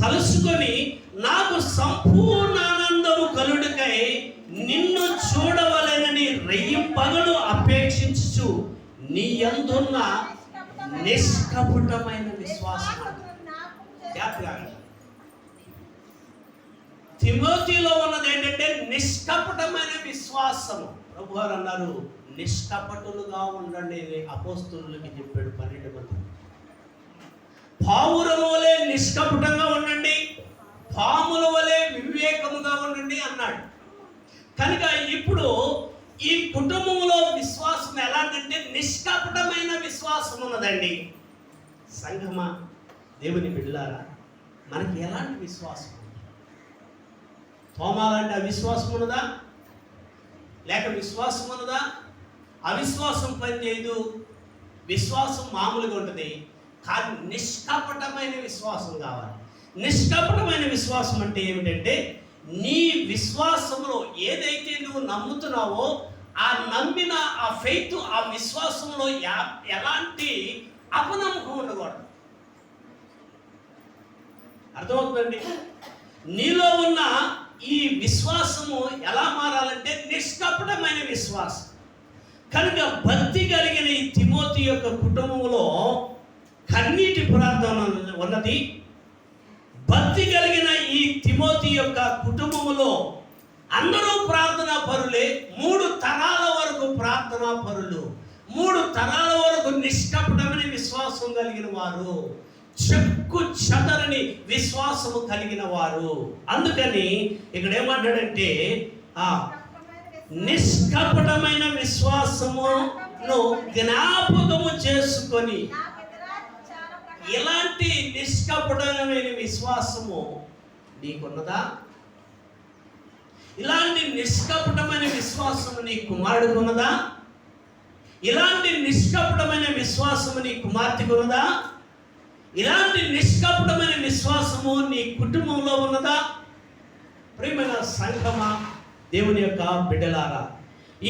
తలుసుకొని నాకు సంపూర్ణ ఆనందము కలుగుటకై నిన్ను చూడవలెనని రెయ్యింపగలు అపేక్షించుచు నీ యందున్న నిష్కపటమైన విశ్వాసం. తిమోతిలో ఉన్నది ఏంటంటే నిష్కపటమైన విశ్వాసము. ప్రభు గారు అన్నారు, నిష్కపటులుగా ఉండండి అపోస్తలులకి చెప్పాడు 12 మంది. పావురముల వలె నిష్కపటంగా ఉండండి, పాముల వలె వివేకముగా ఉండండి అన్నాడు. కనుక ఇప్పుడు ఈ కుటుంబంలో విశ్వాసం ఎలాంటంటే నిష్కపటమైన విశ్వాసం ఉన్నదండి. సంఘమా, దేవుని బిడ్డలారా, మనకి ఎలాంటి విశ్వాసం? తోమాలంటే అవిశ్వాసం ఉన్నదా? లేక విశ్వాసం ఉన్నదా? అవిశ్వాసం పని చేయదు, విశ్వాసం మామూలుగా ఉంటుంది. కానీ నిష్కపటమైన విశ్వాసం కావాలి. నిష్కపటమైన విశ్వాసం అంటే ఏమిటంటే, నీ విశ్వాసంలో ఏదైతే నువ్వు నమ్ముతున్నావో ఆ నమ్మిన ఆ ఫెయిత్, ఆ విశ్వాసంలో ఎలాంటి అపనమ్మకం ఉండకూడదు. అర్థమవుతుందండి? నీలో ఉన్న ఈ విశ్వాసము ఎలా మారాలంటే నిష్కపటమైన విశ్వాసం. కనుక భక్తి కలిగిన ఈ తిమోతి యొక్క కుటుంబంలో కన్నీటి ప్రార్థన ఉన్నది. భక్తి కలిగిన ఈ తిమోతి యొక్క కుటుంబంలో అందరూ ప్రార్థనా పరులే. 3 తరాల వరకు ప్రార్థనా పరులు, 3 తరాల వరకు నిష్కపటమైన విశ్వాసం కలిగిన వారు, చెక్కు చెదరని విశ్వాసము కలిగిన వారు. అందుకని ఇక్కడ ఏమంటాడంటే, నిష్కపటమైన విశ్వాసమును జ్ఞాపకము చేసుకొని. ఇలాంటి నిష్కపటమైన విశ్వాసము నీకున్నదా? ఇలాంటి నిష్కపటమైన విశ్వాసము నీ కుమారుడికి ఉన్నదా? ఇలాంటి నిష్కపటమైన విశ్వాసము నీ కుమార్తెకు ఉన్నదా? ఇలాంటి నిష్కపటమైన విశ్వాసము నీ కుటుంబంలో ఉన్నదా? ప్రియమైన సంఘమా, దేవుని యొక్క బిడ్డలారా,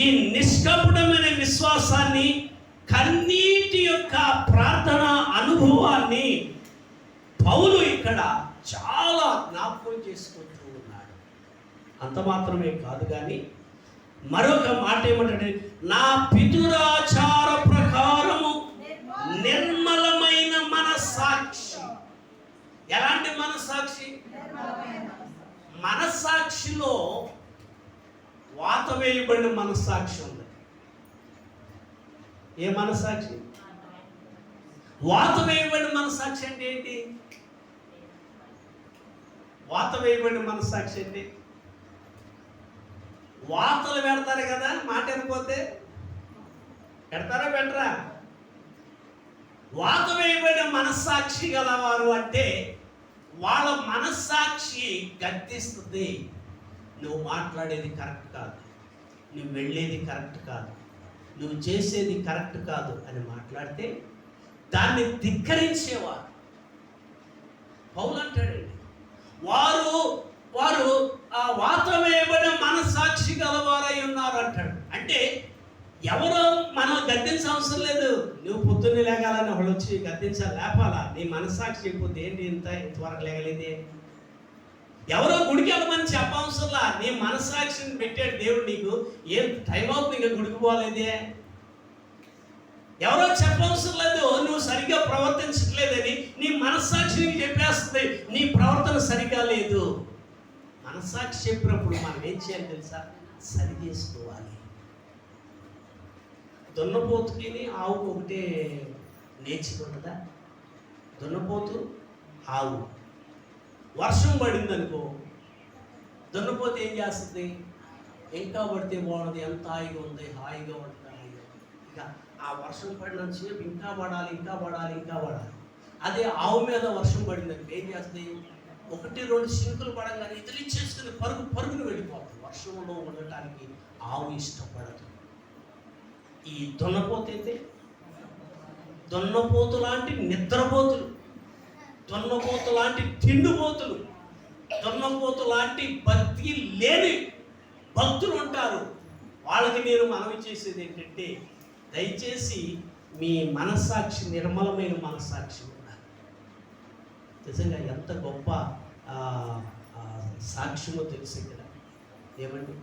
ఈ నిష్కపటమైన విశ్వాసాన్ని, కన్నీటి యొక్క ప్రార్థన అనుభవాన్ని పౌలు ఇక్కడ చాలా జ్ఞాపకం చేసుకుంటూ ఉన్నాడు. అంత మాత్రమే కాదు కానీ మరొక మాట ఏమంటే, నా పితురాచార ప్రకారము నిర్మలమైన మనస్సాక్షి. ఎలాంటి మనస్సాక్షి? మనస్సాక్షిలో వాత వేయబడిన మనస్సాక్షి ఉంది. ఏ మనస్సాక్షి? వాత వేయబడిన మనస్సాక్షి అంటే ఏంటి? వాత వేయబడిన మనస్సాక్షి అంటే వాతలు పెడతారు కదా, మాట అనిపోతే పెడతారా పెట్టరా? వాత వేయబడిన మనస్సాక్షి గలవారు అంటే వాళ్ళ మనస్సాక్షి గద్దిస్తుంది. నువ్వు మాట్లాడేది కరెక్ట్ కాదు, నువ్వు వెళ్ళేది కరెక్ట్ కాదు, నువ్వు చేసేది కరెక్ట్ కాదు అని మాట్లాడితే దాన్ని ధిక్కరించేవారు. పౌలు అంటాడండి, వారు ఆ వాత వేయబడిన మనస్సాక్షి గలవారై ఉన్నారు అంటాడు. అంటే ఎవరో మనం గద్దించే అవసరం లేదు. నువ్వు పొద్దున్నే లేగాలని వాళ్ళు వచ్చి గద్దించాలి, లేపాలా? నీ మనస్సాక్షి చెప్పొద్దు, ఏంటి ఇంతవరకు లేగలేదే? ఎవరో గుడికి వెళ్ళమని చెప్పవసరంలా. నీ మనస్సాక్షిని పెట్టాడు దేవుడు నీకు. ఏం టైం అవుతుంది, ఇంకా గుడికి పోలేదే. ఎవరో చెప్పవసరం లేదు, నువ్వు సరిగ్గా ప్రవర్తించట్లేదని నీ మనస్సాక్షికి చెప్పేస్తుంది నీ ప్రవర్తన సరిగ్గా లేదు. మనస్సాక్షి చెప్పినప్పుడు మనం ఏం చేయాలి తెలుసా? సరి చేసుకోవాలి. దున్నపోతుకి ఆవుకు ఒకటే నేర్చుకు ఉన్నదా? దున్నపోతు ఆవు. వర్షం పడింది అనుకో, దున్నపోతు ఏం చేస్తుంది? ఇంకా పడితే బాగుంది, ఎంత హాయిగా ఉంది, హాయిగా ఉంటుంది, హాయిగా. ఇక ఆ వర్షం పడినంతసేపు ఇంకా పడాలి, ఇంకా పడాలి, ఇంకా పడాలి. అదే ఆవు మీద వర్షం పడింది అనుకో, ఏం చేస్తుంది? 1-2 చినుకులు పడంగానే ఎదిరించేసుకుని పరుగును వెళ్ళిపోతుంది. వర్షంలో ఉండటానికి ఆవు ఇష్టపడదు. ఈ దున్నపోతు అయితే దున్నపోతు లాంటి నిద్రపోతులు, దున్నపోతు లాంటి తిండిపోతులు, దున్నపోతు లాంటి భక్తి లేని భక్తులు ఉంటారు. వాళ్ళకి నేను మనవి చేసేది ఏంటంటే, దయచేసి మీ మనస్సాక్షి నిర్మలమైన మనస్సాక్షి ఉండాలి. నిజంగా ఎంత గొప్ప సాక్ష్యమో తెలుసు ఇక్కడ. ఏమండి,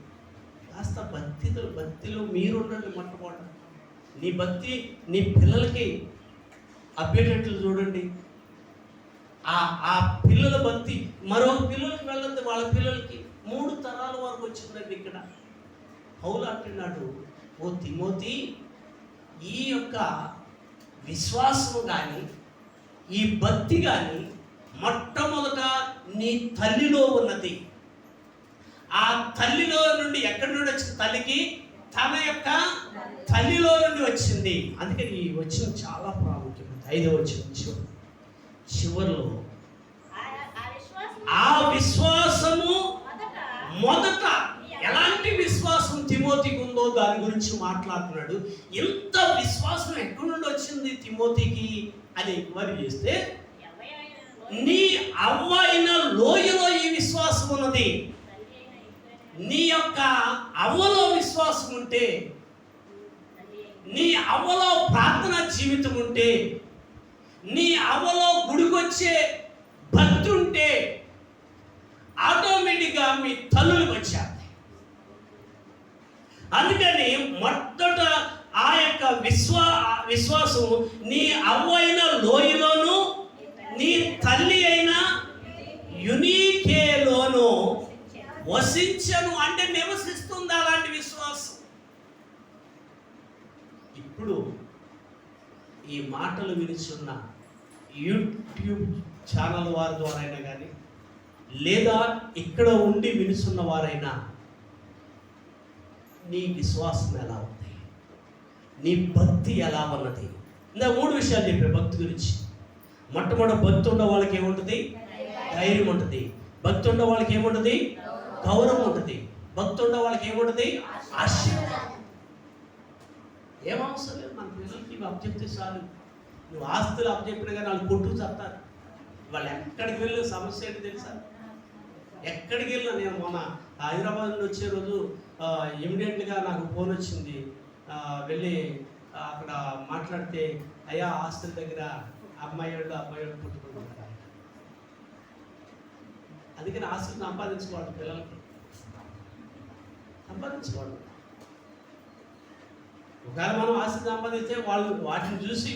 కాస్త భక్తిలో మీరుండండి. మొట్టమొదట నీ భక్తి నీ పిల్లలకి అబ్బేటట్లు చూడండి. ఆ పిల్లల భక్తి మరో పిల్లలకి వెళ్ళద్దు, వాళ్ళ పిల్లలకి 3 తరాల వరకు వచ్చిందండి. ఇక్కడ పౌలు అంటున్నాడు, ఓ తిమోతి, ఈ యొక్క విశ్వాసము కానీ ఈ భక్తి కానీ మొట్టమొదట నీ తల్లిలో ఉన్నది. ఆ తల్లిలో నుండి ఎక్కడి నుండి వచ్చింది? తల్లికి తన యొక్క తల్లిలో నుండి వచ్చింది. అందుకని ఈ వచనం చాలా ప్రాముఖ్యమైనది. 5వ వచనం చివరిలో ఆ విశ్వాసము మొదట ఎలాంటి విశ్వాసం తిమోతికి ఉందో దాని గురించి మాట్లాడుతున్నాడు. ఇంత విశ్వాసం ఎక్కడి నుండి వచ్చింది తిమోతికి అని ఎంక్వైరీ చేస్తే, నీ అవ్వ అయిన లోయలో ఈ విశ్వాసం ఉన్నది. నీ యొక్క అవ్వలో విశ్వాసం ఉంటే, నీ అవ్వలో ప్రార్థనా జీవితం ఉంటే, నీ అవ్వలో గుడికొచ్చే భక్తి ఉంటే ఆటోమేటిక్గా మీ తల్లులకు వచ్చారు. అందుకని మొదట ఆ యొక్క విశ్వాసం నీ అవ్వ అయిన లోయలోను నీ తల్లి అయిన యునీకేలోను వసించను. అంటే నివసిస్తుంది అలాంటి విశ్వాసం. ఇప్పుడు ఈ మాటలు వినిచున్న యూట్యూబ్ ఛానల్ వారి ద్వారా కానీ లేదా ఇక్కడ ఉండి వినిచున్న వారైనా, నీ విశ్వాసం ఎలా ఉంది? నీ భక్తి ఎలా ఉన్నది? ఇంకా 3 విషయాలు చెప్పే భక్తి గురించి. మొట్టమొదటి భక్తి ఉన్న వాళ్ళకి ఏముంటుంది? ధైర్యం ఉంటుంది. భక్తి ఉన్న వాళ్ళకి ఏముంటుంది? గౌరవం ఉంటుంది. భక్తి ఉన్న వాళ్ళకి ఏముంటుంది? ఆశీర్వాదం. ఏమవసరం లేదు. మన పిల్లలకి ఇవి అప్పచెప్తే చాలు. నువ్వు ఆస్తులు అప్పచెప్పినా కానీ వాళ్ళు కొట్టుకు చెప్తారు. వాళ్ళు ఎక్కడికి వెళ్ళిన సమస్య ఏంటి తెలుసా? ఎక్కడికి వెళ్ళినా, నేను మొన్న హైదరాబాద్ నుండి వచ్చే రోజు ఇమీడియట్గా నాకు ఫోన్ వచ్చింది. వెళ్ళి అక్కడ మాట్లాడితే, అయ్యా ఆస్తుల దగ్గర అబ్బాయి వాళ్ళు పుట్టుకుంటారు. అందుకని ఆస్తులు సంపాదించుకోవాలి. పిల్లలకి సంపాదించుకోవాలి. ఒకవేళ మనం ఆస్తి సంపాదిస్తే వాళ్ళు వాటిని చూసి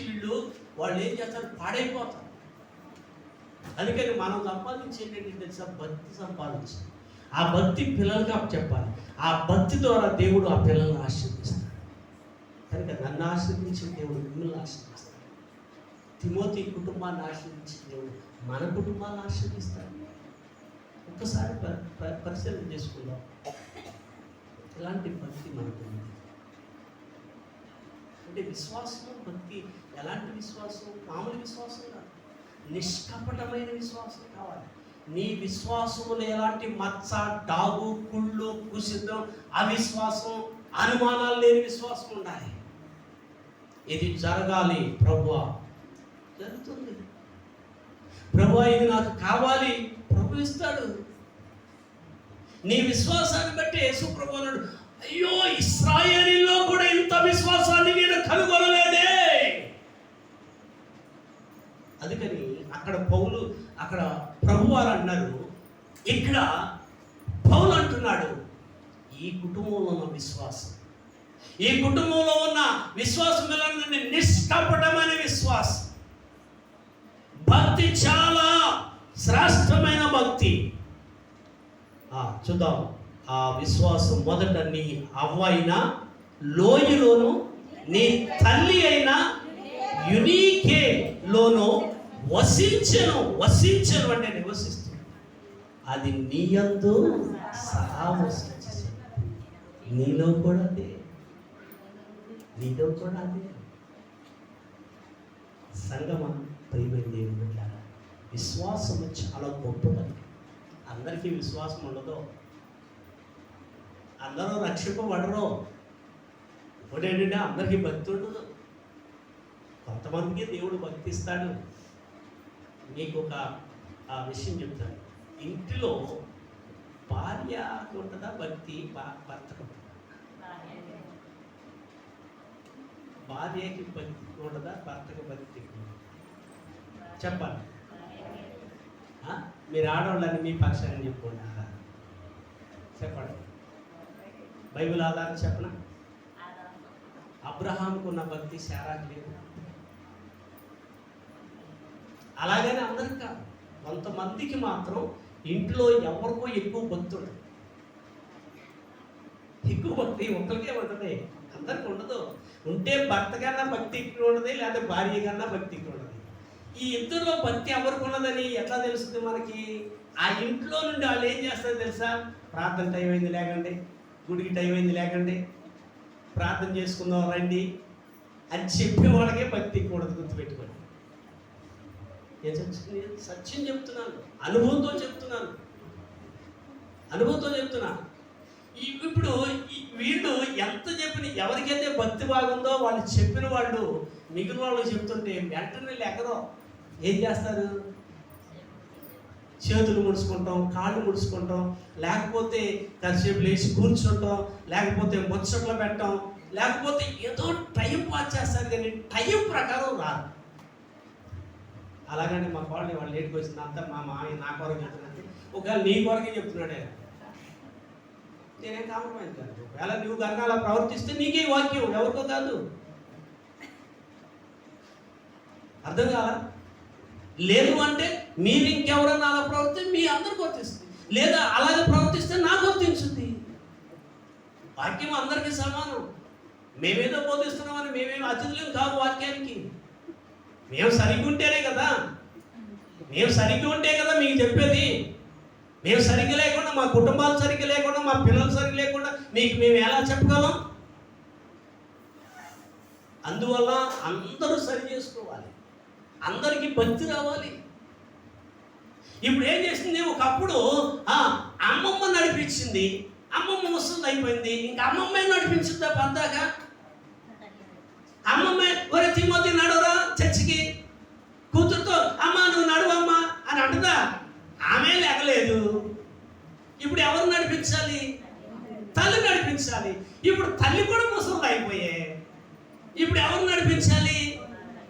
వాళ్ళు ఏం చేస్తారు? పాడైపోతారు. అందుకని మనం సంపాదించేది ఏంటంటే తెలుసా? భక్తి సంపాదించాలి. ఆ భక్తి పిల్లలకి చెప్పాలి. ఆ భక్తి ద్వారా దేవుడు ఆ పిల్లల్ని ఆశీర్వదిస్తాడు. కనుక నన్ను ఆశీర్వదించిన దేవుడు మిమ్మల్ని ఆశీర్వదిస్తాడు. తిమోతి కుటుంబాన్ని ఆశీర్వదించిన దేవుడు మన కుటుంబాన్ని ఆశీర్వదిస్తాడు. ఒక్కసారి పరిశీలన చేసుకుందాం. ఎలాంటి భక్తి మనకు ఉంది? అంటే విశ్వాసం, భక్తి ఎలాంటి విశ్వాసం? మామూలు విశ్వాసం కాదు, నిష్కపటమైన విశ్వాసం కావాలి. నీ విశ్వాసములు ఎలాంటి మచ్చ, డాగు, కుళ్ళు, కుసిద్ధం, అవిశ్వాసం, అనుమానాలు లేని విశ్వాసం ఉండాలి. ఇది జరగాలి ప్రభువా, జరుగుతుంది. ప్రభువా ఇది నాకు కావాలి, ప్రభు ఇస్తాడు. నీ విశ్వాసాన్ని బట్టి యేసు ప్రభు అన్నాడు, అయ్యో ఇశ్రాయేలీలో కూడా ఇంత విశ్వాసాన్ని నేను కనుగొనలేదే. అందుకని అక్కడ ప్రభువారు అన్నారు, ఇక్కడ పౌలు అంటున్నాడు, ఈ కుటుంబంలో ఉన్న విశ్వాసం, ఈ కుటుంబంలో ఉన్న విశ్వాసం ఎలాంటి? నిష్కపటమైన విశ్వాసం. భక్తి చాలా శ్రేష్టమైన భక్తి. చూద్దాం. ఆ విశ్వాసం మొదట నీ అవ్వ అయిన లోయలోను నీ తల్లి అయిన యునీకేలోను వసించెను అంటే నివసిస్తుంది. అది నీ యందు సదా వసించేది. నీలో కూడా అదే. సంగమా ప్రియమైన దేవుని బిడ్డలారా, విశ్వాసం చాలా గొప్పది. అందరికీ విశ్వాసం ఉండదు. అందరూ రక్షింపబడరు. ఇంకోటేంటంటే అందరికీ భక్తి ఉండదు. కొంతమందికి దేవుడు భక్తి ఇస్తాడు. మీకు ఒక విషయం చెప్తాను. ఇంటిలో భార్యకు ఉంటుందా భక్తి, భర్తకు ఉంటుందా? భార్యకి భక్తి ఉంటుందా, భర్తకు భక్తి? చెప్పండి. మీరు ఆడవాళ్ళని మీ పక్షాన్ని చెప్పుకుంటారా? చెప్పండి. బైబిల్ ఆధారం చెప్పనా? అబ్రహాంకు ఉన్న భక్తి శారాకు లేదు. అలాగని అందరికి కాదు, కొంతమందికి మాత్రం ఇంట్లో ఎవరికో ఎక్కువ భక్తి ఉంటుంది. ఎక్కువ భక్తి ఒక్కరికే ఉంటుంది, అందరికి ఉండదు. ఉంటే భర్త కన్నా భక్తి ఎక్కువ ఉండదు, లేదా భార్య కన్నా భక్తి ఎక్కువ ఉండదు. ఈ ఇద్దరిలో భక్తి ఎవరికి ఉన్నదని ఎట్లా తెలుస్తుంది మనకి? ఆ ఇంట్లో నుండి వాళ్ళు ఏం చేస్తారో తెలుసా? ప్రార్థన టైం అయింది లేకండి, గుడికి టైం అయింది లేకండి, ప్రార్థన చేసుకుందాం రండి అని చెప్పే వాళ్ళకే భక్తి ఎక్కువ ఉండదు. గుర్తుపెట్టుకోండి. సత్యం చెప్తున్నాను, అనుభవంతో చెప్తున్నాను. ఇప్పుడు వీళ్ళు ఎంత చెప్పిన, ఎవరికైతే భక్తి బాగుందో వాళ్ళు చెప్పిన వాళ్ళు మిగిలిన వాళ్ళు చెప్తుంటే వెంటనే ఎక్కడో ఏం చేస్తారు? చేతులు ముడుచుకుంటాం, కాళ్ళు ముడుచుకుంటాం, లేకపోతే కాసేపు లేచి కూర్చుంటాం, లేకపోతే ముచ్చట్లు పెట్టడం, లేకపోతే ఏదో టైం పాస్ చేస్తారు, కానీ టైం ప్రకారం రాదు. అలాగని మా వాళ్ళు లేట్కి వచ్చింది అంతా మా మామయ్య నా కొరకు చెప్తున్నాడు, ఒకవేళ నీ కొరకే చెప్తున్నాడే, నేనేం కాంప్రమైజ్ కాదు. ఒకవేళ నువ్వు కనుక అలా ప్రవర్తిస్తే నీకే వాక్యం, ఎవరికో కాదు. అర్థం కాదా? లేదు అంటే మీరు ఇంకెవరన్నా అలా ప్రవర్తిస్తే మీ అందరికి వర్తిస్తుంది, లేదా అలాగే ప్రవర్తిస్తే నాకు వర్తించుద్ది. వాక్యం అందరికీ సమానం. మేమేదో బోధిస్తున్నామని మేమేమి అతిథులేం కాదు వాక్యానికి. మేము సరిగ్గా ఉంటేనే కదా, మీకు చెప్పేది. మేము సరిగ్గా లేకుండా, మా కుటుంబాలు సరిగ్గా లేకుండా, మా పిల్లలు సరిగ్గా లేకుండా మీకు మేము ఎలా చెప్పగలం? అందువల్ల అందరూ సరి చేసుకోవాలి, అందరికీ భక్తి రావాలి. ఇప్పుడు ఏం చేసింది? ఒకప్పుడు అమ్మమ్మ నడిపించింది, అమ్మమ్మ ముసలి అయిపోయింది, ఇంకా అమ్మమ్మే నడిపించిందా పద్దాక? అమ్మమ్మే ఒరే తిమోతి నడవరా చర్చికి, కూతురుతో అమ్మ నువ్వు నడువమ్మా అని అంటుందా? ఆమె లేకలేదు. ఇప్పుడు ఎవరు నడిపించాలి? తల్లి నడిపించాలి. ఇప్పుడు తల్లి కూడా ముసలి అయిపోయే, ఇప్పుడు ఎవరు నడిపించాలి?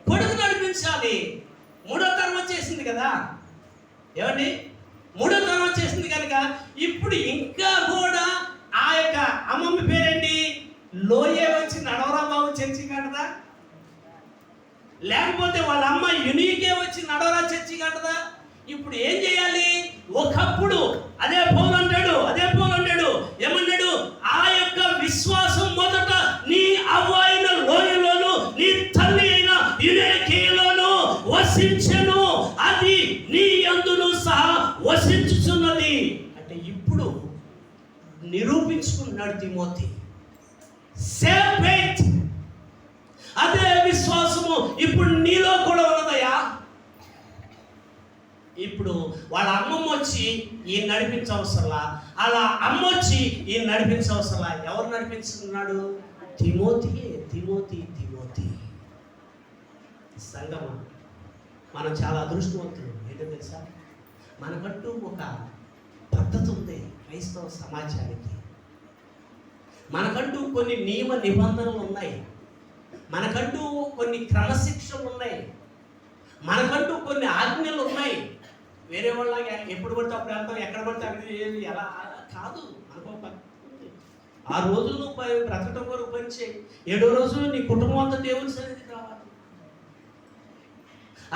కొడుకు నడిపించాలి. 3వ తరం వచ్చేసింది కదా, ఏమండి? 3వ తరం వచ్చేసింది కనుక ఇప్పుడు ఇంకా కూడా ఆ యొక్క అమ్మమ్మ పేరేంటి? లోయే వచ్చి నడవరా బాబు చర్చి కట్టదా? లేకపోతే వాళ్ళ అమ్మ యునీకే వచ్చి నడవరా చర్చి కట్టదా? ఇప్పుడు ఏం చేయాలి? ఒకప్పుడు అదే పౌలు అంటాడు ఏమన్నాడు? ఆ యొక్క విశ్వాసం మొదట నీ అవ్వ అయిన లోయలోను, నీ తల్లి అయిన యునీకేలోను వసించెను, అది నీ యందును సహా వసించుచున్నది. అంటే ఇప్పుడు నిరూపించుకున్నాడు తిమోతి. సేమ్ ఫెయిత్, అదే విశ్వాసము ఇప్పుడు నీలో కూడా ఉన్నదయ్యా. ఇప్పుడు వాళ్ళ అమ్మమ్మ వచ్చి ఈయన నడిపించవసరలా, అలా అమ్మ వచ్చి ఈయన నడిపించవసరలా. ఎవరు నడిపిస్తున్నాడు? తిమోతియే. తిమోతి సంగమా, మనం చాలా అదృష్టవంతులు. ఏంటో తెలుసా? మనకంటూ ఒక పద్ధతి ఉంది క్రైస్తవ సమాజానికి. మనకంటూ కొన్ని నియమ నిబంధనలు ఉన్నాయి, మనకంటూ కొన్ని క్రమశిక్షణలు ఉన్నాయి, మనకంటూ కొన్ని ఆజ్ఞలు ఉన్నాయి. వేరే వాళ్ళగా ఎప్పుడు పడితే అప్పుడు వెళ్తాం, ఎక్కడ పడితే అక్కడ ఎలా కాదు. మనకు 6 రోజులు బ్రతకటం వరకు పనిచేయి, 7వ రోజు నీ కుటుంబం అంతా దేవుని సన్నిధికి రావాలి.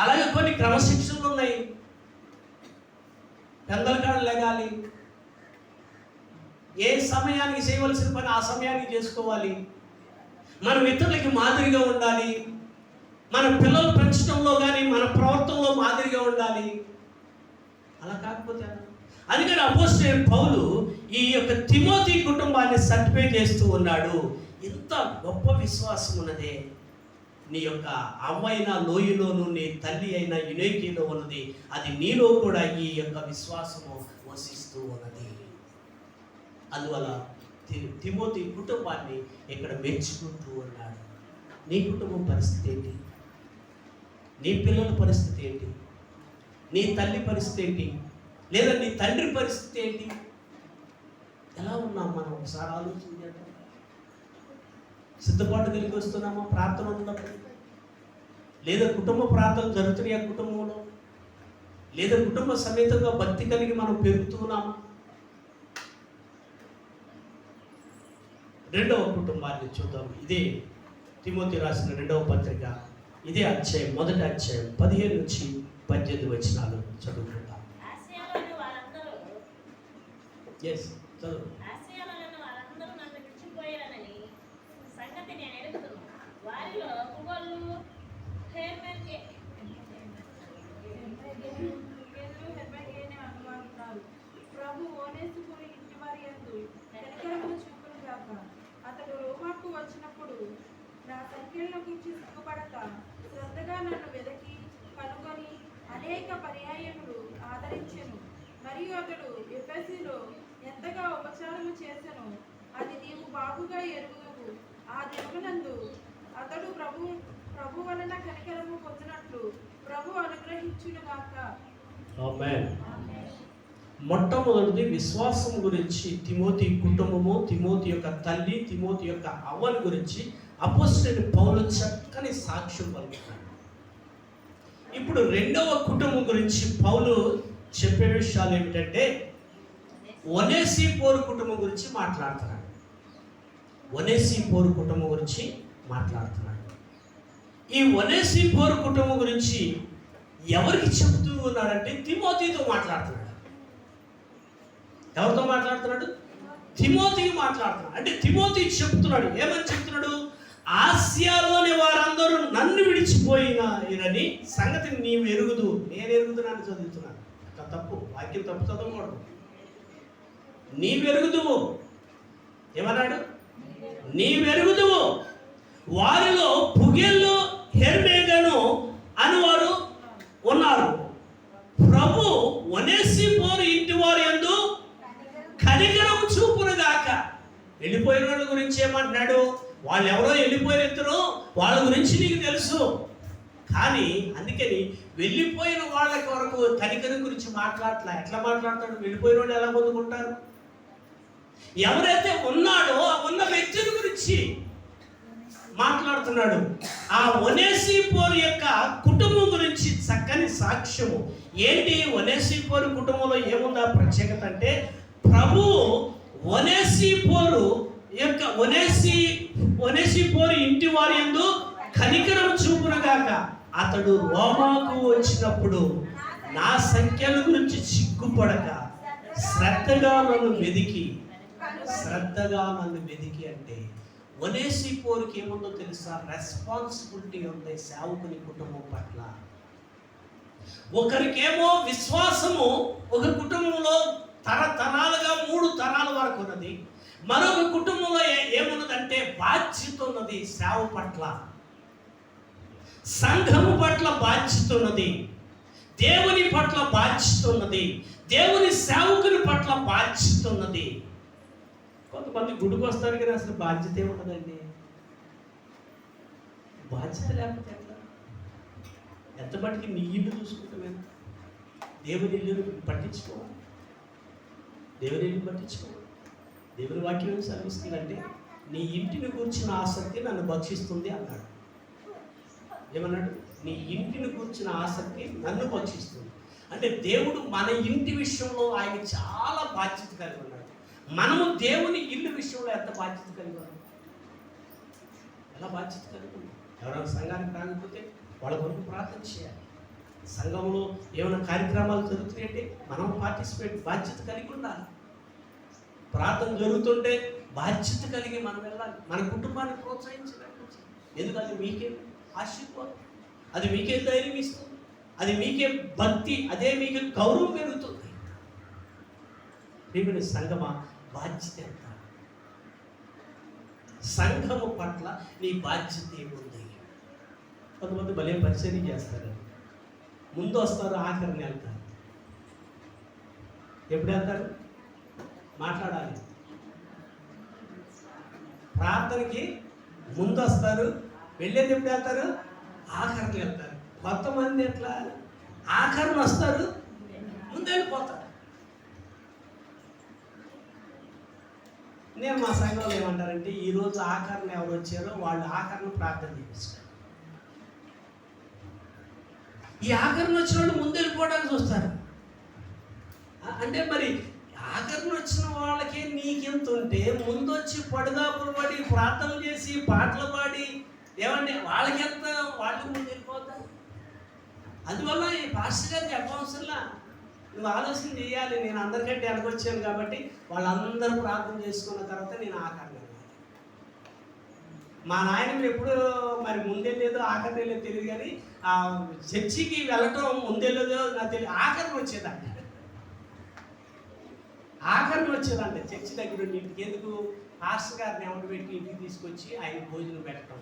అలాగే కొన్ని క్రమశిక్షణలు ఉన్నాయి. పెద్దల కాళ్ళు లెగాలి, ఏ సమయానికి చేయవలసిన పని ఆ సమయానికి చేసుకోవాలి, మనం ఇతరులకి మాదిరిగా ఉండాలి, మన పిల్లలు పెంచడంలో కానీ మన ప్రవర్తనలో మాదిరిగా ఉండాలి. అలా కాకపోతే అందుకని అపోస్తలుడైన పౌలు ఈ యొక్క తిమోతి కుటుంబాన్ని సర్టిఫై చేస్తూ ఉన్నాడు. ఇంత గొప్ప విశ్వాసం ఉన్నదే, నీ యొక్క అవ్వైన లోయలోను, నీ తల్లి అయిన యునీకేలో ఉన్నది, అది నీలో కూడా ఈ యొక్క విశ్వాసము వసిస్తూ ఉన్నది. అందువల్ల తిమోతి కుటుంబాన్ని ఇక్కడ మెచ్చుకుంటూ ఉన్నాడు. నీ కుటుంబం పరిస్థితి ఏంటి? నీ పిల్లల పరిస్థితి ఏంటి? నీ తల్లి పరిస్థితి ఏంటి? లేదా నీ తండ్రి పరిస్థితి ఏంటి? ఎలా ఉన్నాం మనం? ఒకసారి ఆలోచన చేద్దాం. సిద్ధపాటు కలిగి వస్తున్నామా ప్రార్థన ఉన్నప్పుడు? లేదా కుటుంబ ప్రార్థన జరుగుతున్నాయి ఆ కుటుంబంలో? లేదా కుటుంబ సమేతంగా భక్తి కలిగి మనం పెరుగుతున్నామా? రెండవ కుటుంబాన్ని చూద్దాం. ఇదే తిమోతి రాసిన రెండవ పత్రిక, ఇదే అధ్యాయం, మొదటి అధ్యాయం 15 నుంచి 18 వచనాలు చదువుకుంటాం. ఎస్ చదువు. ప్రభు ఓనేసుకుని ఇంటి వారి యందు కనికరమును చూపునుగాక. అతడు రోమాకు వచ్చినప్పుడు నా సంఖ్యలను గురించి సిగ్గుపడక శ్రద్ధగా నన్ను వెదకి కనుగొని అనేక పర్యాయములు ఆదరించెను. మరియు అతడు ఎఫెసీలో ఎంతగా ఉపచారము చేసెను అది నీవు బాగుగా ఎరుగుదువు. ఆ దినమునందు అతడు ప్రభు వలన కనికరము పొందినట్లు ప్రభు అనుగ్రహించునుగాక. ఆమేన్. మొట్టమొదటిది విశ్వాసం గురించి తిమోతి కుటుంబము, తిమోతి యొక్క తల్లి, తిమోతి యొక్క అవ్వని గురించి అపోస్తలుడైన పౌలు చక్కని సాక్ష్యం పలుకుతాడు. ఇప్పుడు రెండవ కుటుంబం గురించి పౌలు చెప్పే విషయాలు ఏమిటంటే ఒనేసిఫోరు కుటుంబం గురించి మాట్లాడుతున్నాడు. ఒనేసిఫోరు కుటుంబం గురించి మాట్లాడుతున్నాడు. ఈ ఒనేసిఫోరు కుటుంబం గురించి ఎవరికి చెబుతూ ఉన్నాడంటే తిమోతితో మాట్లాడుతున్నాడు. ఎవరితో మాట్లాడుతున్నాడు? తిమోతికి మాట్లాడుతున్నాడు. అంటే తిమోతి చెప్తున్నాడు, ఏమని చెప్తున్నాడు? ఆసియాలోని వారందరూ నన్ను విడిచిపోయినారని సంగతిని నీవు ఎరుగుదు. నేను ఎరుగుతున్నాను చదువుతున్నాను. అట్లా తప్పు, వాక్యం తప్పు చదవకూడదు. నీవెరుగుదువు. ఏమన్నాడు? నీవెరుగుదువు. వారిలో పుగెల్లో హెర్మేగను అనువారు ఉన్నారు. ప్రభు ఒనేసిఫోరు ఇంటి వారి యందు కనికరము చూపునుగాక. వెళ్ళిపోయిన వాళ్ళ గురించి ఏమంటున్నాడు? వాళ్ళు ఎవరో వెళ్ళిపోయిన ఇద్దరు, వాళ్ళ గురించి నీకు తెలుసు. కానీ అందుకని వెళ్ళిపోయిన వాళ్ళకి వరకు కనికరం గురించి మాట్లాడట్లా. ఎట్లా మాట్లాడతాడు? వెళ్ళిపోయిన వాళ్ళు ఎలా పొందుకుంటారు? ఎవరైతే ఉన్నాడో ఆ ఉన్న వ్యక్తుల గురించి మాట్లాడుతున్నాడు. ఆ ఒనేసిఫోరు యొక్క కుటుంబం గురించి చక్కని సాక్ష్యము. ఏంటి ఒనేసిఫోరు కుటుంబంలో ఏముందా ప్రత్యేకత అంటే, ప్రభు ఒనేసిఫోరు యొక్క ఒనేసిఫోరు ఇంటి వారి యందు కనికరం చూపునుగాక. అతడు రోమాకు వచ్చినప్పుడు నా సంఖ్యల గురించి సిగ్గుపడక శ్రద్ధగా నన్ను వెదికి అంటే ఒనేసిఫోరుకి ఏముందో తెలుసా? రెస్పాన్సిబిలిటీ ఉంది సేవకుని కుటుంబం పట్ల. ఒకరికేమో విశ్వాసము ఒక కుటుంబంలో తరతరాలుగా 3 తరాల వరకు ఉన్నది. మరొక కుటుంబంలో ఏమున్నదంటే బాధ్యత ఉన్నది. సేవ పట్ల, సంఘము పట్ల బాధ్యత ఉన్నది, దేవుని పట్ల బాధ్యత ఉన్నది, దేవుని సేవకుని పట్ల బాధ్యత ఉన్నది. కొంతమంది గుడికి వస్తారు కానీ అసలు బాధ్యత ఏమున్నదండి. బాధ్యత లేకపోతే ఎట్లా? ఎంత మటుకి నీ ఇల్లు చూసుకుంటామేనా? దేవుని ఇల్లు పట్టించుకోవాలి. దేవుని ఇల్లు పట్టించుకోవాలి. దేవుని వాక్యం ఏం సెలవిస్తుందంటే, నీ ఇంటిని కూర్చున్న ఆసక్తి నన్ను భక్షిస్తుంది అన్నాడు. ఏమన్నాడు? నీ ఇంటిని కూర్చున్న ఆసక్తి నన్ను భక్షిస్తుంది. అంటే దేవుడు మన ఇంటి విషయంలో ఆయన చాలా బాధ్యత కలిగి ఉన్నాడు. మనము దేవుని ఇల్లు విషయంలో ఎంత బాధ్యత కలిగి ఉన్నాం? ఎలా బాధ్యత కలిగి ఉన్నాం? ఎవరైనా సంఘానికి రాకపోతే వాళ్ళ కొరకు ప్రార్థన చేయాలి. సంఘంలో ఏమైనా కార్యక్రమాలు జరుగుతున్నాయంటే మనం పార్టిసిపేట్ బాధ్యత కలిగి ఉండాలి. ప్రార్థన జరుగుతుంటే బాధ్యత కలిగి మనం వెళ్ళాలి. మన కుటుంబాన్ని ప్రోత్సహించాలి. ఎందుకు? అది మీకే ఆశీర్వాదం, అది మీకే ధైర్యం ఇస్తుంది, అది మీకే భక్తి, అదే మీకు గౌరవం పెరుగుతుంది. ప్రియమైన సంఘమా, బాధ్యత ఎంత? సంఘము పట్ల నీ బాధ్యత ఏముంది? కొంతమంది భలే పరిచయం చేస్తారు. ముందు వస్తారు, ఆఖరిని వెళ్తారు. ఎప్పుడు వెళ్తారు? మాట్లాడాలి. ప్రార్థనకి ముందు వస్తారు, వెళ్ళేది ఎప్పుడు వెళ్తారు? ఆఖరిని వెళ్తారు. కొంతమంది ఎట్లా ఆఖరిని వస్తారు, ముందు వెళ్ళిపోతారు. నేను మా సంఘంలో ఏమంటారంటే, ఈరోజు ఆఖరిని ఎవరు వచ్చారో వాళ్ళు ఆఖరిని ప్రార్థన చేపిస్తారు. ఈ ఆఖరిని వచ్చిన వాళ్ళు ముందు వెళ్ళిపోవడానికి చూస్తారు. అంటే మరి ఆఖరిని వచ్చిన వాళ్ళకే నీకెంత ఉంటే ముందు వచ్చి పడుగాపులు పడి ప్రార్థన చేసి పాటలు పాడి ఏమండి వాళ్ళకెంత వాళ్ళు ముందు వెళ్ళిపోతారు. అందువల్ల ఈ పాస్టర్ గారు చెప్పవసరంలా, నువ్వు ఆలోచన చేయాలి. నేను అందరికంటే వెనకొచ్చాను కాబట్టి వాళ్ళందరూ ప్రార్థన చేసుకున్న తర్వాత నేను ఆఖరిని వెళ్ళాలి. మా నాయన ఎప్పుడు మరి ముందెళ్ళేదో ఆఖరిని వెళ్ళేదో తెలియదు, కానీ ఆ చర్చికి వెళ్ళటం ముందెళ్ళేదో నాకు తెలియదు, ఆఖరిని వచ్చేదంట. ఆఖరిని వచ్చేదంట చర్చి దగ్గర ఉండి ఇంటికి. ఎందుకు? పాస్టర్ గారిని ఎవరు పెట్టి ఇంటికి తీసుకొచ్చి ఆయన భోజనం పెట్టడం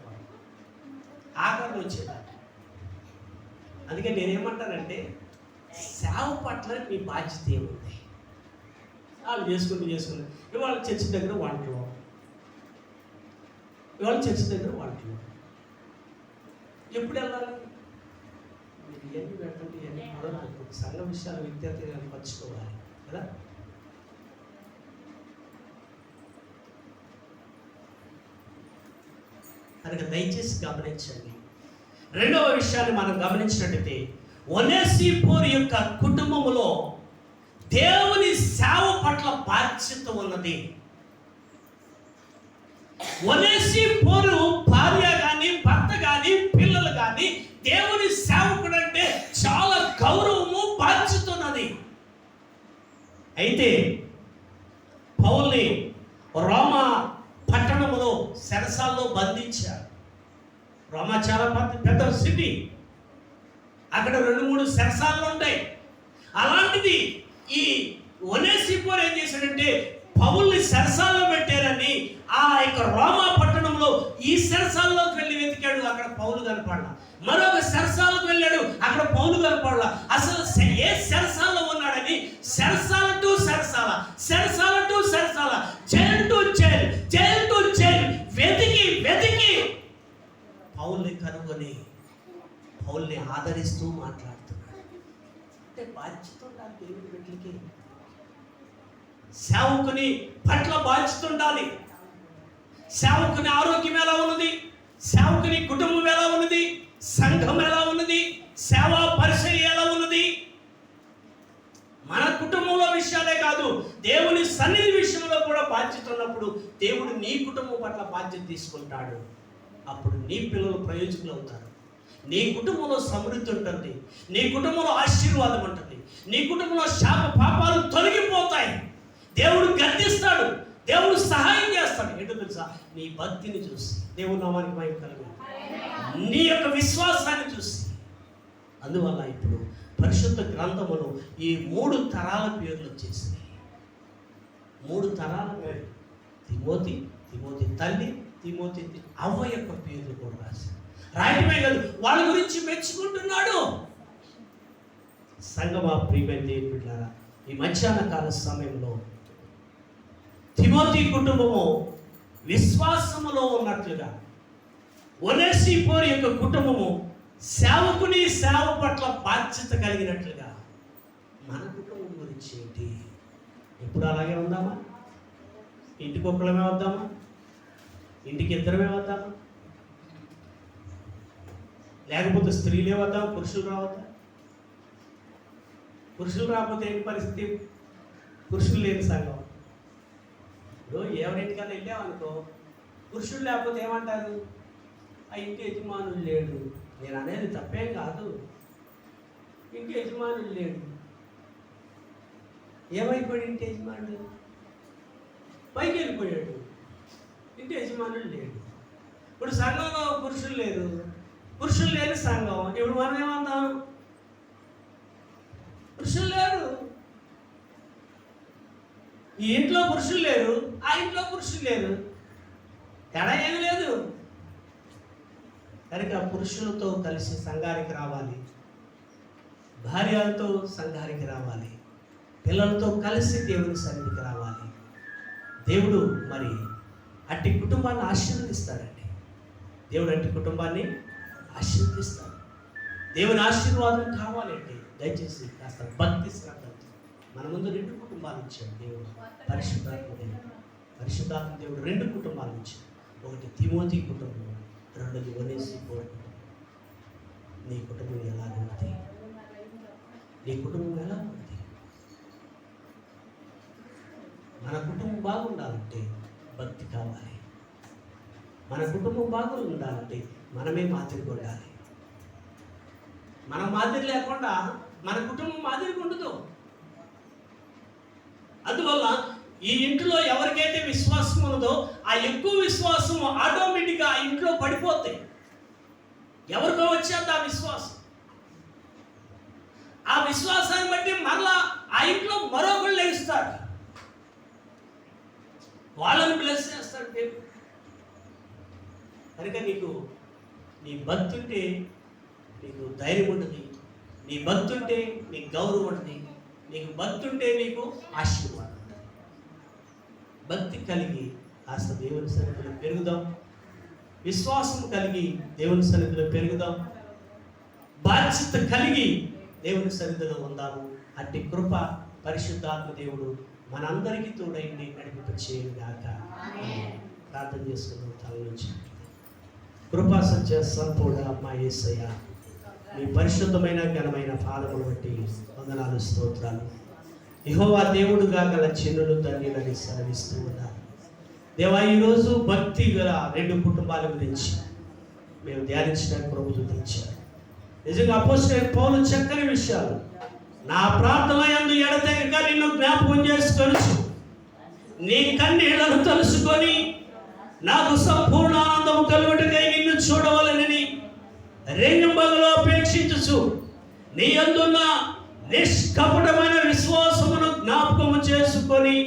ఆఖరిని వచ్చేదంట. అందుకే నేనేమంటానంటే సేవ పట్ల మీ బాధ్యత ఏముంది? వాళ్ళు చేసుకుంటూ ఇవాళ చర్చి దగ్గర వంటలు, ఎప్పుడు వెళ్ళాలి? మీరు ఇవన్నీ పెట్టండి, ఇవన్నీ మొదలు సంఘ విషయాలు విద్యార్థులు పంచుకోవాలి కదా. కనుక దయచేసి గమనించండి. రెండవ విషయాన్ని మనం గమనించినట్టయితే ఒనేసిఫోరు యొక్క కుటుంబములో దేవుని సేవ పట్ల బాధ్యత ఉన్నది. ఒనేసిఫోరు భార్య కానీ భర్త కానీ పిల్లలు కానీ దేవుని సేవకుడు అంటే చాలా గౌరవము బాధ్యత ఉన్నది. అయితే పౌల్ని రోమా పట్టణములో చెరసాల్లో బంధించారు. రోమా చాలా పెద్ద సిటీ, అక్కడ 2-3 చెరసాలు ఉంటాయి. అలాంటిది ఈ ఒనేసిఫోరు ఏం చేశాడంటే పౌల్ని చెరసాల్లో పెట్టారని ఆ యొక్క రోమా పట్టణంలో ఈ చెరసాల్లోకి వెళ్ళి వెతికాడు, అక్కడ పౌలు కనపడలా. మరొక చెరసాలకు వెళ్ళాడు, అక్కడ పౌలు కనపడలా. అసలు ఏ చెరసాల్లో ఉన్నాడని చెరసాల టు చెరసాల, చెరసాల టు చెరసాల, jail to jail, jail to jail వెతికి పౌల్ని కనుగొని పౌల్ని ఆదరిస్తూ మాట్లాడుతున్నాడు. అంటే బాధ్యత ఉండాలి దేవుడి బిడ్డలకి. సేవకుని పట్ల బాధ్యత ఉండాలి. సేవకుని ఆరోగ్యం ఎలా ఉన్నది, సేవకుని కుటుంబం ఎలా ఉన్నది, సంఘం ఎలా ఉన్నది, సేవా పరిచర్య ఎలా ఉన్నది. మన కుటుంబంలో విషయాలే కాదు, దేవుని సన్నిధి విషయంలో కూడా బాధ్యత ఉన్నప్పుడు దేవుడు నీ కుటుంబం పట్ల బాధ్యత తీసుకుంటాడు. అప్పుడు నీ పిల్లలు ప్రయోజకులు అవుతారు. నీ కుటుంబంలో సమృద్ధి ఉంటుంది, నీ కుటుంబంలో ఆశీర్వాదం ఉంటుంది, నీ కుటుంబంలో శాప పాపాలు తొలగిపోతాయి. దేవుడు గద్దిస్తాడు, దేవుడు సహాయం చేస్తాడు. ఏంటో తెలుసా? నీ భక్తిని చూసి, దేవుడు నామానికి మహిమ కలుగును, నీ యొక్క విశ్వాసాన్ని చూసి. అందువల్ల ఇప్పుడు పరిశుద్ధ గ్రంథములో ఈ 3 తరాల పేర్లు వచ్చేసినాయి. 3 తరాల పేర్లు, తిమోతి, తిమోతి తల్లి, తిమోతి అవ్వ యొక్క పేర్లు కూడా రాశారు. రాయటమే కాదు, వాళ్ళ గురించి మెచ్చుకుంటున్నాడు. సంగమా ప్రియమైన దేవుని బిడ్డలారా, ఈ మధ్యాహ్న కాల సమయంలో తిమోతి కుటుంబము విశ్వాసములో ఉన్నట్లుగా, ఒనేసిఫోరు యొక్క కుటుంబము సేవకుని సేవ పట్ల బాధ్యత కలిగినట్లుగా మన కుటుంబం గురించి ఏంటి? ఎప్పుడు అలాగే ఉందామా? ఇంటికి ఒక్కడమే వద్దామా? ఇంటికి ఇద్దరమే వద్దామా? లేకపోతే స్త్రీలే వద్దాం, పురుషులు రావద్దా? పురుషులు రాకపోతే ఏంటి పరిస్థితి? పురుషులు లేని సంఘం. ఇప్పుడు ఎవరింటికన్నా వెళ్ళామనుకో, పురుషులు లేకపోతే ఏమంటారు? ఆ ఇంటి యజమానులు లేడు. నేను అనేది తప్పేం కాదు, ఇంటి యజమానులు లేడు. ఏమైపోయాడు ఇంటి యజమానుడు? పైకి వెళ్ళిపోయాడు. ఇంటి యజమానులు లేడు. ఇప్పుడు సంఘంలో పురుషులు లేరు, పురుషులు లేని సంఘం. ఇప్పుడు మనం ఏమందాం? పురుషులు లేరు. ఈ ఇంట్లో పురుషులు లేరు, ఆ ఇంట్లో పురుషులు లేరు, తేడా ఏమి లేదు. కనుక పురుషులతో కలిసి సంఘానికి రావాలి, భార్యలతో సంఘానికి రావాలి, పిల్లలతో కలిసి దేవుని సన్నిధికి రావాలి. దేవుడు మరి అట్టి కుటుంబాన్ని ఆశీర్వదిస్తాడండి. దేవుడు అట్టి కుటుంబాన్ని ఆశీర్వదిస్తాడు. దేవుని ఆశీర్వాదం కావాలంటే దయచేసి కాస్త భక్తి శ్రద్ధతో మన ముందు 2 కుటుంబాలు ఇచ్చాడు దేవుడు. పరిశుద్ధాత్మ దేవుడు 2 కుటుంబాలు ఇచ్చాడు. ఒకటి తిమోతి కుటుంబం, రెండోది ఒనేసిఫోరు కుటుంబం. నీ కుటుంబం ఎలా ఉన్నది? నీ కుటుంబం ఎలా ఉన్నది? మన కుటుంబం బాగుండాలంటే భక్తి కావాలి. మన కుటుంబం బాగుండాలంటే మనమే మాదిరిగా ఉండాలి. మన మాదిరి లేకుండా మన కుటుంబం మాదిరిగా ఉండదు. అందువల్ల ఈ ఇంట్లో ఎవరికైతే విశ్వాసం ఉన్నదో ఆ ఎక్కువ విశ్వాసం ఆటోమేటిక్గా ఆ ఇంట్లో పడిపోతాయి. ఎవరికో వచ్చేది ఆ విశ్వాసం. ఆ విశ్వాసాన్ని బట్టి మరలా ఆ ఇంట్లో మరొకళ్ళు లేస్తారు, వాళ్ళని బ్లెస్ చేస్తాడు దేవుడు. కనుక నీ భక్తి ఉంటే నీకు ధైర్యం ఉంటుంది, నీ భక్తి ఉంటే నీకు గౌరవం ఉంటుంది, నీకు భక్తి ఉంటే నీకు ఆశీర్వాదం. భక్తి కలిగి కాస్త దేవుని సన్నిధిలో పెరుగుదాం, విశ్వాసం కలిగి దేవుని సన్నిధిలో పెరుగుదాం, బాధ్యత కలిగి దేవుని సన్నిధిలో ఉందాము. అట్టి కృప పరిశుద్ధాత్మ దేవుడు మనందరికీ తోడైంది నడిపించేయుగాక. ప్రార్థన చేసుకుందాం. తల నుంచి కృపా సత్య సంపూర్ణ అమ్మా యేసయ్య, మీ పరిశుద్ధమైన ఘనమైన పాదములు బట్టి వందనాలు, స్తోత్రాలు. యెహోవా దేవుడుగా గల చిన్నులు ధన్యులని సెలవిస్తూ ఉన్నారు. దేవా, ఈరోజు భక్తి గల 2 కుటుంబాల గురించి మేము ధ్యానించడానికి ప్రభుత్వం తెచ్చారు. నిజంగా అపోస్తలుడైన పౌలు చక్కని విషయాలు, నా ప్రార్థన యందు ఎడతెగక నిన్ను జ్ఞాపకం చేసుకొని నీ కన్నీళ్లను తలుసుకొని నాకు సంపూర్ణ ఆనందము కలుగుటకై నిన్ను చూడవలనని రెండుంబగలో అపేక్షించుచు నీ యందున్న నిష్కపటమైన విశ్వాసమును జ్ఞాపకము చేసుకొని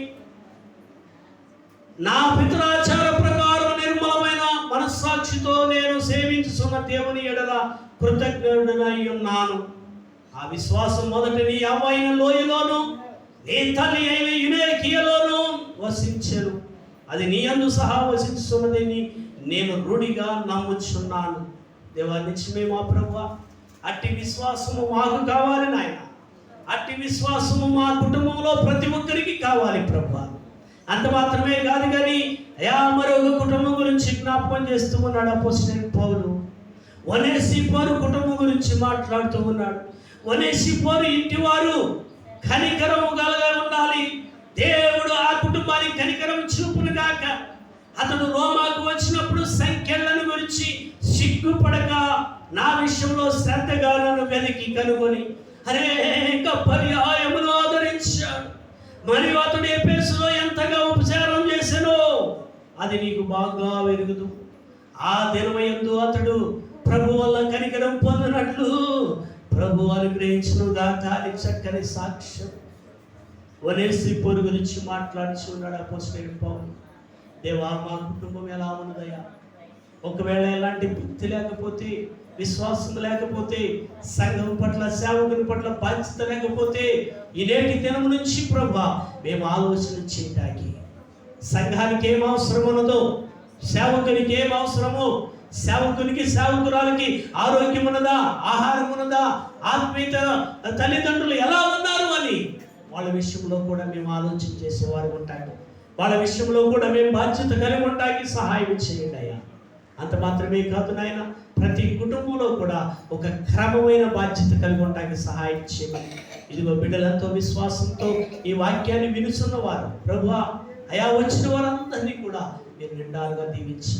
నా పితరాచార ప్రకారం నిర్మలమైన మనస్సాక్షితో నేను సేవించుచున్న దేవుని ఎడల కృతజ్ఞుడనై ఉన్నాను. ఆ విశ్వాసం మొదట నీ అవ్వైన లోయలోను నీ తల్లి అయిన యునేకియలోను వసించెను. అది నీ యందు సహా వసించుతున్నదని నేను రూఢిగా నమ్ముచున్నాను. దేవా, నిత్యమే మా ప్రభువా, అట్టి విశ్వాసము మాకు కావాలి నాయన. అట్టి విశ్వాసము మా కుటుంబంలో ప్రతి ఒక్కరికి కావాలి ప్రభువా. అంత మాత్రమే కాదు కానీ అయా మరొక కుటుంబం గురించి జ్ఞాపకం చేస్తూ ఉన్నాడు అపోస్తలుడైన పౌలు. ఒనేసిఫోరు కుటుంబం గురించి మాట్లాడుతూ ఉన్నాడు. ఒనేసిఫోరు ఇంటివారు కనికరము గలగా ఉండాలి. దేవుడు ఆ కుటుంబానికి కనికరం చూపును గాక. అతడు రోమాకు వచ్చినప్పుడు సంఖ్యలను గురించి సిగ్గుపడక నా విషయంలో శ్రద్ధగా నన్ను వెతికి కనుగొని అనేక పర్యాయములు ఆదరించాడు. మరియు అతడు ఎఫెసులో ఎంతగా ఉపచారం చేశానో అది నీకు బాగా వెరుగుదు. ఆ దినమయందు అతడు ప్రభు వల్ల కనికరం పొందినట్లు ప్రభు అనుగ్రహించును గాక అని చక్కని సాక్ష్యం ఒనేసిఫోరు గురించి మాట్లాడుచున్నాడు అపోస్తలుడైన పౌలు. దేవా, మా కుటుంబం ఎలా ఉన్నదయ్యా? ఒకవేళ ఎలాంటి భక్తి లేకపోతే, విశ్వాసం లేకపోతే, సంఘం పట్ల సేవకుని పట్ల బాధ్యత లేకపోతే ఈ నేటి దినం నుంచి ప్రభా మేము ఆలోచన చేయటానికి సంఘానికి ఏం అవసరం ఉన్నదో, సేవకునికి ఏం అవసరమో, సేవకునికి సేవకురాలకి ఆరోగ్యం ఉన్నదా, ఆహారం ఉన్నదా, ఆత్మీయత తల్లిదండ్రులు ఎలా ఉన్నారు అని వాళ్ళ విషయంలో కూడా మేము ఆలోచన చేసేవారు ఉంటాము. వాళ్ళ విషయంలో కూడా మేము బాధ్యత కలిగి ఉండడానికి సహాయం చేయండి అయ్యా. అంత మాత్రమే కాదు నాయన, ప్రతి కుటుంబంలో కూడా ఒక క్రమమైన బాధ్యత కలిగి ఉండడానికి సహాయం చేయండి. ఇదిగో బిడ్డలంతో విశ్వాసంతో ఈ వాక్యాన్ని వినుచున్నవారు ప్రభువా అయా వచ్చిన వారందరినీ కూడా మీరు నిండాలుగా దీవించి,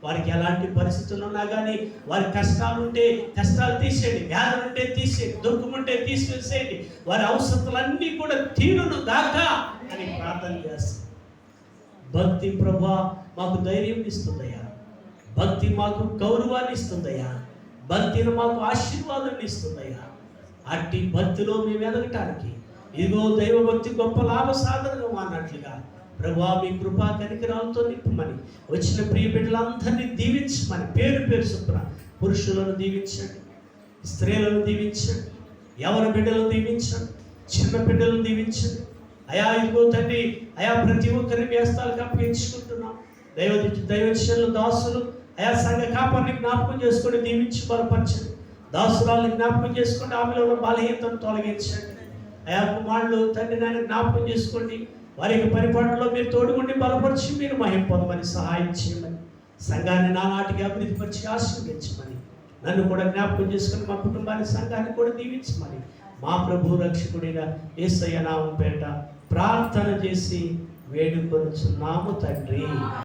వారికి ఎలాంటి పరిస్థితులు ఉన్నా కానీ వారి కష్టాలు ఉంటే కష్టాలు తీసేయండి, వ్యాధులు ఉంటే తీసేయండి, దుఃఖం ఉంటే తీసివేసేయండి, వారి అవసరతలన్నీ కూడా తీరును గాక అని ప్రార్థన చేస్తాం. భక్తి ప్రభువా మాకు ధైర్యం ఇస్తుందయ్యా, భక్తి మాకు గౌరవాన్ని ఇస్తుందయ్యా, భక్తిని మాకు ఆశీర్వాదాన్ని ఇస్తుందయ్యా. అట్టి భక్తిలో మేము ఎదగటానికి ఇదిగో దైవభక్తి గొప్ప లాభ సాధనగా అన్నట్లుగా ప్రభువా మీ కృపా కనికరాలతో నింపమని, వచ్చిన ప్రియ బిడ్డలందరినీ దీవించమని పేరు పేరు చొప్పున పురుషులను దీవించండి, స్త్రీలను దీవించండి, యవన బిడ్డలను దీవించండి, చిన్న బిడ్డలను దీవించండి అయా. ఇదిగో తండ్రి అయా, ప్రతి ఒక్కరిని మీ హస్తాలకు అప్పగించుకుంటున్నాం. దైవజనులు దాసులు అయా సంఘ కాపాన్ని జ్ఞాపకం చేసుకొని దీవించి బలపరచండి. దాసురాలను జ్ఞాపకం చేసుకోండి, ఆమెలో ఉన్న బలహీనతను తొలగించండి అయా. కుమారులు తండ్రి నాయన జ్ఞాపకం చేసుకోండి, వారి యొక్క పరిపాలనలో మీరు తోడుగుండి బలపరిచి మీరు మహిమ పొందమని సహాయం చేయమని, సంఘాన్ని నానాటికి అభివృద్ధిపరిచి ఆశీర్వదించమని, నన్ను కూడా జ్ఞాపకం చేసుకుని మా కుటుంబాన్ని సంఘాన్ని కూడా దీవించమని మా ప్రభు రక్షకుడైన యేసయ్య నామం పేట ప్రార్థన చేసి వేడుకొనుచున్నాము తండ్రి.